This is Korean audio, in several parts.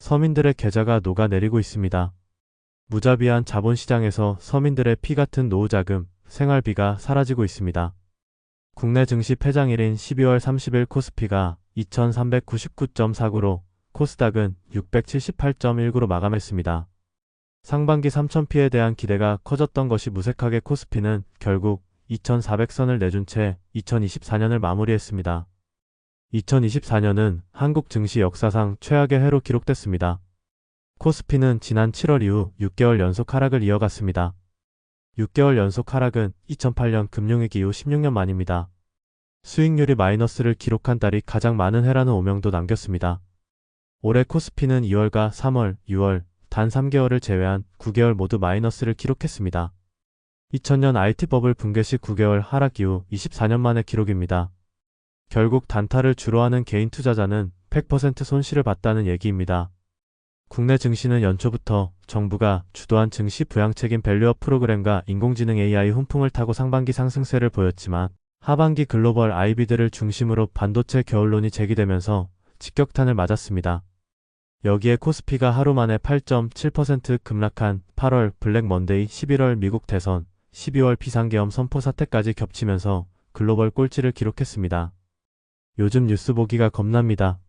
서민들의 계좌가 녹아내리고 있습니다. 무자비한 자본시장에서 서민들의 피 같은 노후자금, 생활비가 사라지고 있습니다. 국내 증시 폐장일인 12월 30일 코스피가 2399.49로 코스닥은 678.19로 마감했습니다. 상반기 3,000피에 대한 기대가 커졌던 것이 무색하게 코스피는 결국 2400선을 내준 채 2024년을 마무리했습니다. 2024년은 한국 증시 역사상 최악의 해로 기록됐습니다. 코스피는 지난 7월 이후 6개월 연속 하락을 이어갔습니다. 6개월 연속 하락은 2008년 금융위기 이후 16년 만입니다. 수익률이 마이너스를 기록한 달이 가장 많은 해라는 오명도 남겼습니다. 올해 코스피는 2월과 3월, 6월 단 3개월을 제외한 9개월 모두 마이너스를 기록했습니다. 2000년 IT 버블 붕괴 시 9개월 하락 이후 24년 만의 기록입니다. 결국 단타를 주로 하는 개인 투자자는 100% 손실을 봤다는 얘기입니다. 국내 증시는 연초부터 정부가 주도한 증시 부양책인 밸류업 프로그램과 인공지능 AI 훈풍을 타고 상반기 상승세를 보였지만 하반기 글로벌 IB들을 중심으로 반도체 겨울론이 제기되면서 직격탄을 맞았습니다. 여기에 코스피가 하루 만에 8.7% 급락한 8월 블랙 먼데이, 11월 미국 대선, 12월 비상계엄 선포 사태까지 겹치면서 글로벌 꼴찌를 기록했습니다. 요즘 뉴스 보기가 겁납니다.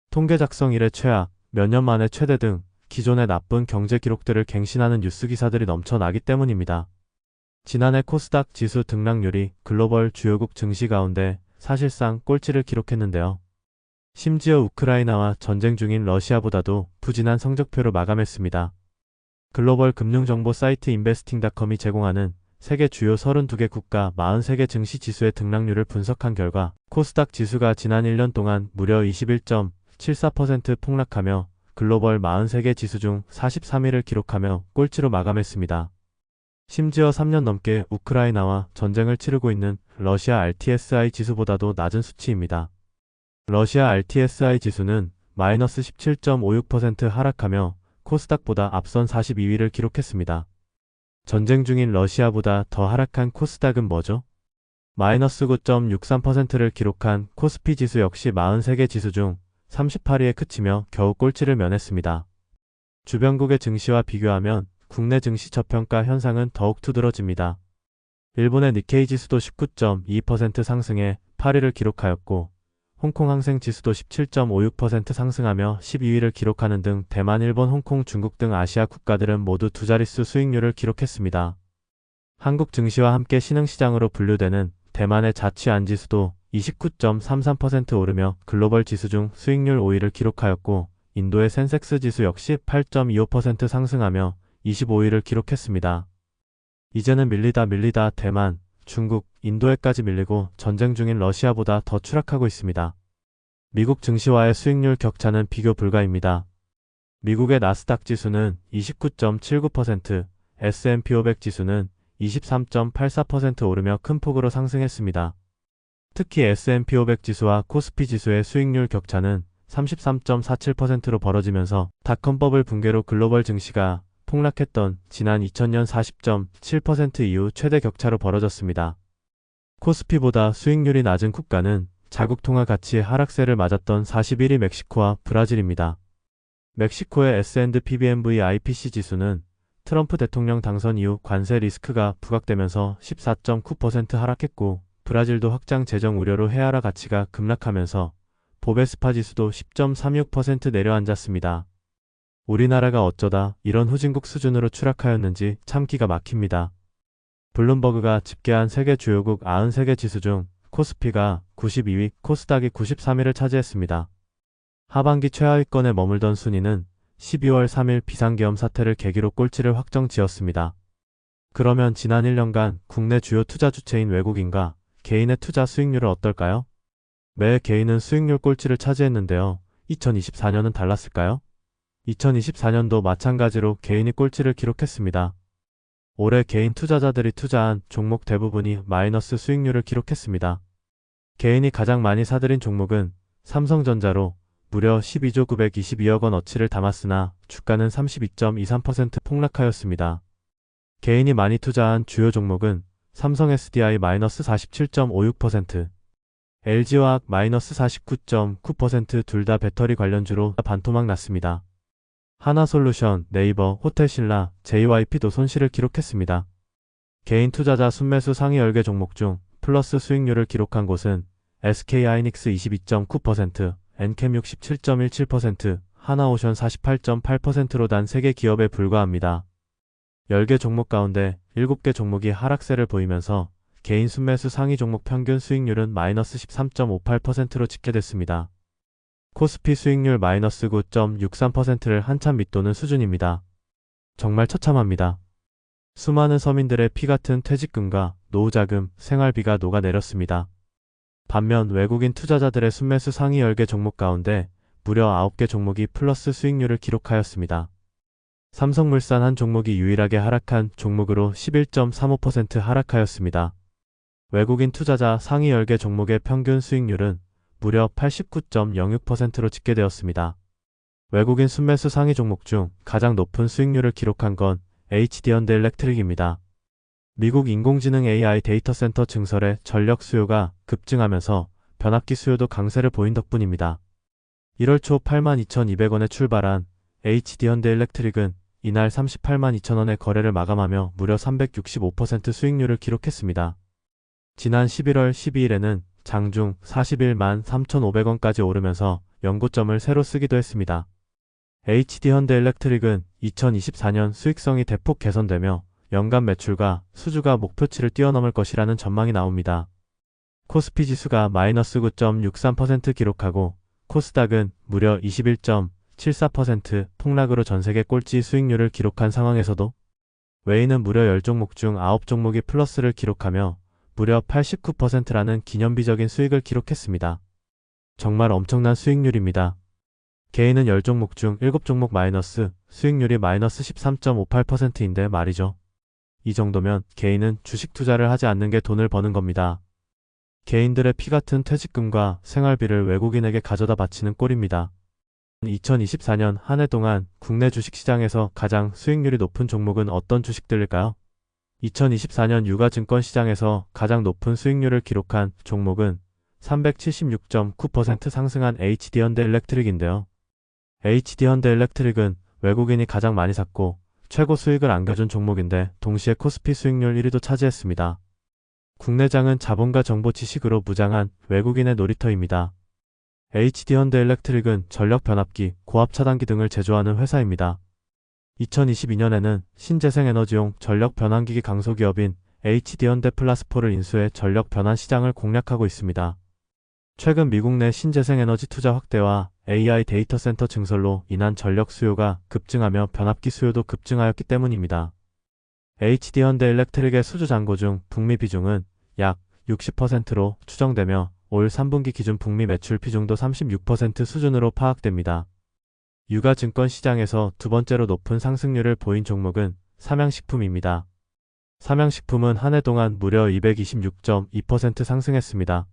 통계 작성 이래 최악, 몇 년 만에 최대 등 기존의 나쁜 경제 기록들을 갱신하는 뉴스 기사들이 넘쳐나기 때문입니다. 지난해 코스닥 지수 등락률이 글로벌 주요국 증시 가운데 사실상 꼴찌를 기록했는데요. 심지어 우크라이나와 전쟁 중인 러시아보다도 부진한 성적표로 마감했습니다. 글로벌 금융정보 사이트 인베스팅닷컴이 제공하는 세계 주요 32개 국가 43개 증시 지수의 등락률을 분석한 결과 코스닥 지수가 지난 1년 동안 무려 21.74% 폭락하며 글로벌 43개 지수 중 43위를 기록하며 꼴찌로 마감했습니다. 심지어 3년 넘게 우크라이나와 전쟁을 치르고 있는 러시아 RTSI 지수보다도 낮은 수치입니다. 러시아 RTSI 지수는 마이너스 17.56% 하락하며 코스닥보다 앞선 42위를 기록했습니다. 전쟁 중인 러시아보다 더 하락한 코스닥은 뭐죠? 마이너스 9.63%를 기록한 코스피 지수 역시 43개 지수 중 38위에 그치며 겨우 꼴찌를 면했습니다. 주변국의 증시와 비교하면 국내 증시 저평가 현상은 더욱 두드러집니다. 일본의 니케이 지수도 19.22% 상승해 8위를 기록하였고 홍콩 항생 지수도 17.56% 상승하며 12위를 기록하는 등 대만, 일본, 홍콩, 중국 등 아시아 국가들은 모두 두 자릿수 수익률을 기록했습니다. 한국 증시와 함께 신흥시장으로 분류되는 대만의 자취안 지수도 29.33% 오르며 글로벌 지수 중 수익률 5위를 기록하였고 인도의 센섹스 지수 역시 8.25% 상승하며 25위를 기록했습니다. 이제는 밀리다 대만, 중국, 인도에까지 밀리고 전쟁 중인 러시아보다 더 추락하고 있습니다. 미국 증시와의 수익률 격차는 비교 불가입니다. 미국의 나스닥 지수는 29.79%, S&P 500 지수는 23.84% 오르며 큰 폭으로 상승했습니다. 특히 S&P 500 지수와 코스피 지수의 수익률 격차는 33.47%로 벌어지면서 닷컴 버블 붕괴로 글로벌 증시가 폭락했던 지난 2000년 40.7% 이후 최대 격차로 벌어졌습니다. 코스피보다 수익률이 낮은 국가는 자국 통화 가치의 하락세를 맞았던 41위 멕시코와 브라질입니다. 멕시코의 S&P/BMV IPC 지수는 트럼프 대통령 당선 이후 관세 리스크가 부각되면서 14.9% 하락했고 브라질도 확장 재정 우려로 헤아라 가치가 급락하면서 보베스파 지수도 10.36% 내려앉았습니다. 우리나라가 어쩌다 이런 후진국 수준으로 추락하였는지 참 기가 막힙니다. 블룸버그가 집계한 세계 주요국 93개 지수 중 코스피가 92위, 코스닥이 93위를 차지했습니다. 하반기 최하위권에 머물던 순위는 12월 3일 비상계엄 사태를 계기로 꼴찌를 확정 지었습니다. 그러면 지난 1년간 국내 주요 투자 주체인 외국인과 개인의 투자 수익률은 어떨까요? 매 개인은 수익률 꼴찌를 차지했는데요. 2024년은 달랐을까요? 2024년도 마찬가지로 개인이 꼴찌를 기록했습니다. 올해 개인 투자자들이 투자한 종목 대부분이 마이너스 수익률을 기록했습니다. 개인이 가장 많이 사들인 종목은 삼성전자로 무려 12조 922억 원 어치를 담았으나 주가는 32.23% 폭락하였습니다. 개인이 많이 투자한 주요 종목은 삼성 SDI 마이너스 47.56%, LG화학 마이너스 49.9% 둘 다 배터리 관련주로 반토막 났습니다. 하나솔루션, 네이버, 호텔신라, JYP도 손실을 기록했습니다. 개인 투자자 순매수 상위 10개 종목 중 플러스 수익률을 기록한 곳은 SK하이닉스 22.9%, 엔캠 67.17%, 하나오션 48.8%로 단 3개 기업에 불과합니다. 10개 종목 가운데 7개 종목이 하락세를 보이면서 개인 순매수 상위 종목 평균 수익률은 마이너스 13.58%로 집계됐습니다. 코스피 수익률 마이너스 9.63%를 한참 밑도는 수준입니다. 정말 처참합니다. 수많은 서민들의 피같은 퇴직금과 노후자금, 생활비가 녹아내렸습니다. 반면 외국인 투자자들의 순매수 상위 10개 종목 가운데 무려 9개 종목이 플러스 수익률을 기록하였습니다. 삼성물산 한 종목이 유일하게 하락한 종목으로 11.35% 하락하였습니다. 외국인 투자자 상위 10개 종목의 평균 수익률은 무려 89.06%로 집계되었습니다. 외국인 순매수 상위 종목 중 가장 높은 수익률을 기록한 건 HD현대일렉트릭입니다. 미국 인공지능 AI 데이터 센터 증설의 전력 수요가 급증하면서 변압기 수요도 강세를 보인 덕분입니다. 1월 초 82,200원에 출발한 HD현대일렉트릭은 이날 382,000원의 거래를 마감하며 무려 365% 수익률을 기록했습니다. 지난 11월 12일에는 장중 41만 3,500원까지 오르면서 연고점을 새로 쓰기도 했습니다. HD현대일렉트릭은 2024년 수익성이 대폭 개선되며 연간 매출과 수주가 목표치를 뛰어넘을 것이라는 전망이 나옵니다. 코스피 지수가 마이너스 9.63% 기록하고 코스닥은 무려 21.74% 폭락으로 전세계 꼴찌 수익률을 기록한 상황에서도 외인은 무려 10종목 중 9종목이 플러스를 기록하며 무려 89%라는 기념비적인 수익을 기록했습니다. 정말 엄청난 수익률입니다. 개인은 10종목 중 7종목 마이너스, 수익률이 마이너스 13.58%인데 말이죠. 이 정도면 개인은 주식 투자를 하지 않는 게 돈을 버는 겁니다. 개인들의 피같은 퇴직금과 생활비를 외국인에게 가져다 바치는 꼴입니다. 2024년 한 해 동안 국내 주식시장에서 가장 수익률이 높은 종목은 어떤 주식들일까요? 2024년 유가증권 시장에서 가장 높은 수익률을 기록한 종목은 376.9% 상승한 HD현대일렉트릭인데요. HD현대일렉트릭은 외국인이 가장 많이 샀고 최고 수익을 안겨준 종목인데 동시에 코스피 수익률 1위도 차지했습니다. 국내장은 자본과 정보 지식으로 무장한 외국인의 놀이터입니다. HD현대일렉트릭은 전력 변압기, 고압 차단기 등을 제조하는 회사입니다. 2022년에는 신재생에너지용 전력 변환기기 강소기업인 HD현대플라스포를 인수해 전력 변환 시장을 공략하고 있습니다. 최근 미국 내 신재생에너지 투자 확대와 AI 데이터 센터 증설로 인한 전력 수요가 급증하며 변압기 수요도 급증하였기 때문입니다. HD현대일렉트릭의 수주 잔고 중 북미 비중은 약 60%로 추정되며 올 3분기 기준 북미 매출 비중도 36% 수준으로 파악됩니다. 유가증권 시장에서 두 번째로 높은 상승률을 보인 종목은 삼양식품입니다. 삼양식품은 한 해 동안 무려 226.2% 상승했습니다.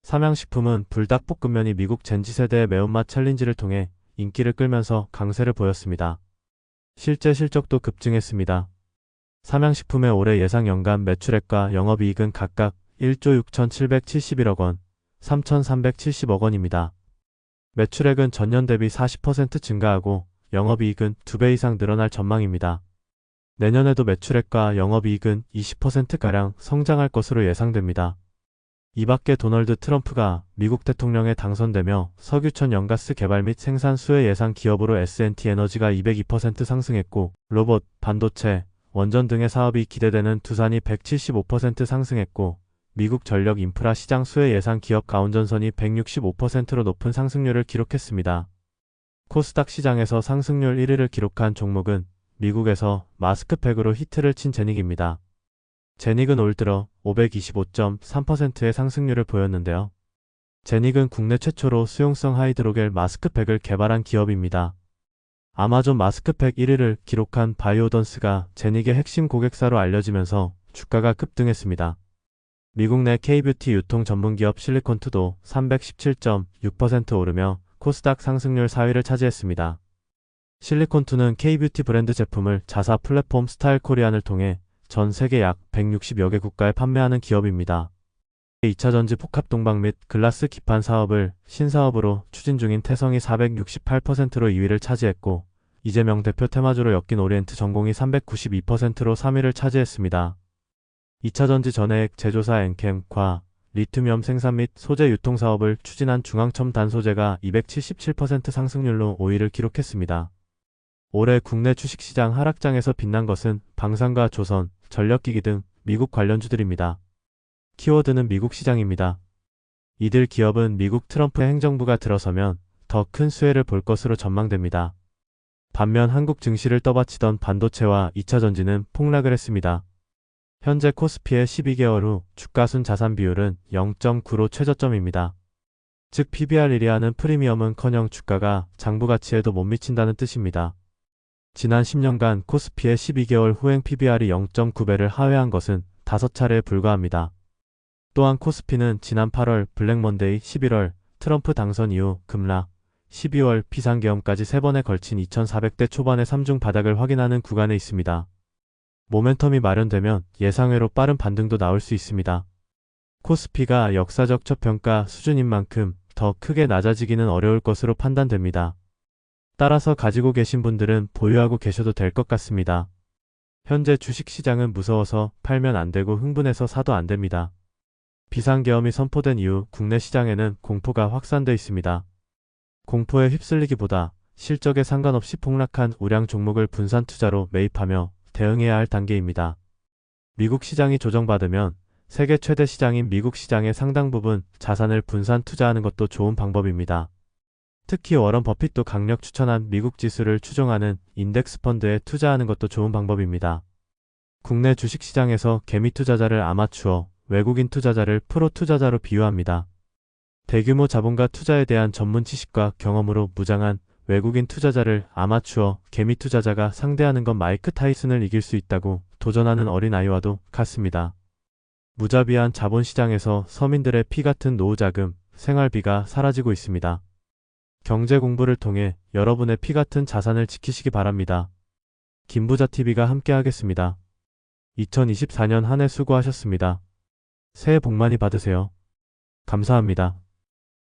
삼양식품은 불닭볶음면이 미국 젠지세대의 매운맛 챌린지를 통해 인기를 끌면서 강세를 보였습니다. 실제 실적도 급증했습니다. 삼양식품의 올해 예상 연간 매출액과 영업이익은 각각 1조 6,771억 원, 3,370억 원입니다. 매출액은 전년 대비 40% 증가하고 영업이익은 2배 이상 늘어날 전망입니다. 내년에도 매출액과 영업이익은 20%가량 성장할 것으로 예상됩니다. 이 밖에 도널드 트럼프가 미국 대통령에 당선되며 석유천 연가스 개발 및 생산 수혜 예상 기업으로 S&T 에너지가 202% 상승했고 로봇, 반도체, 원전 등의 사업이 기대되는 두산이 175% 상승했고 미국 전력 인프라 시장 수혜 예상 기업 가온전선이 165%로 높은 상승률을 기록했습니다. 코스닥 시장에서 상승률 1위를 기록한 종목은 미국에서 마스크팩으로 히트를 친 제닉입니다. 제닉은 올 들어 525.3%의 상승률을 보였는데요. 제닉은 국내 최초로 수용성 하이드로겔 마스크팩을 개발한 기업입니다. 아마존 마스크팩 1위를 기록한 바이오던스가 제닉의 핵심 고객사로 알려지면서 주가가 급등했습니다. 미국 내 K뷰티 유통 전문기업 실리콘투도 317.6% 오르며 코스닥 상승률 4위를 차지했습니다. 실리콘투는 K뷰티 브랜드 제품을 자사 플랫폼 스타일 코리안을 통해 전 세계 약 160여 개 국가에 판매하는 기업입니다. 2차 전지 복합 동방 및 글라스 기판 사업을 신사업으로 추진 중인 태성이 468%로 2위를 차지했고 이재명 대표 테마주로 엮인 오리엔트 전공이 392%로 3위를 차지했습니다. 2차전지 전해액 제조사 엔캠과 리튬이온 생산 및 소재 유통 사업을 추진한 중앙첨 단소재가 277% 상승률로 5위를 기록했습니다. 올해 국내 주식시장 하락장에서 빛난 것은 방산과 조선, 전력기기 등 미국 관련주들입니다. 키워드는 미국 시장입니다. 이들 기업은 미국 트럼프 행정부가 들어서면 더 큰 수혜를 볼 것으로 전망됩니다. 반면 한국 증시를 떠받치던 반도체와 2차전지는 폭락을 했습니다. 현재 코스피의 12개월 후 주가순 자산 비율은 0.9로 최저점입니다. 즉 PBR1이 프리미엄은커녕 주가가 장부 가치에도 못 미친다는 뜻입니다. 지난 10년간 코스피의 12개월 후행 PBR이 0.9배를 하회한 것은 5차례에 불과합니다. 또한 코스피는 지난 8월 블랙먼데이, 11월 트럼프 당선 이후 급락, 12월 비상계엄까지 3번에 걸친 2400대 초반의 3중 바닥을 확인하는 구간에 있습니다. 모멘텀이 마련되면 예상외로 빠른 반등도 나올 수 있습니다. 코스피가 역사적 저평가 수준인 만큼 더 크게 낮아지기는 어려울 것으로 판단됩니다. 따라서 가지고 계신 분들은 보유하고 계셔도 될 것 같습니다. 현재 주식시장은 무서워서 팔면 안 되고 흥분해서 사도 안 됩니다. 비상계엄이 선포된 이후 국내 시장에는 공포가 확산돼 있습니다. 공포에 휩쓸리기보다 실적에 상관없이 폭락한 우량 종목을 분산 투자로 매입하며 대응해야 할 단계입니다. 미국 시장이 조정받으면 세계 최대 시장인 미국 시장의 상당 부분 자산을 분산 투자하는 것도 좋은 방법입니다. 특히 워런 버핏도 강력 추천한 미국 지수를 추종하는 인덱스 펀드에 투자하는 것도 좋은 방법입니다. 국내 주식시장에서 개미 투자자를 아마추어, 외국인 투자자를 프로 투자자로 비유합니다. 대규모 자본과 투자에 대한 전문 지식과 경험으로 무장한 외국인 투자자를 아마추어, 개미 투자자가 상대하는 건 마이크 타이슨을 이길 수 있다고 도전하는 어린아이와도 같습니다. 무자비한 자본시장에서 서민들의 피 같은 노후자금, 생활비가 사라지고 있습니다. 경제 공부를 통해 여러분의 피 같은 자산을 지키시기 바랍니다. 김부자TV가 함께하겠습니다. 2024년 한 해 수고하셨습니다. 새해 복 많이 받으세요. 감사합니다.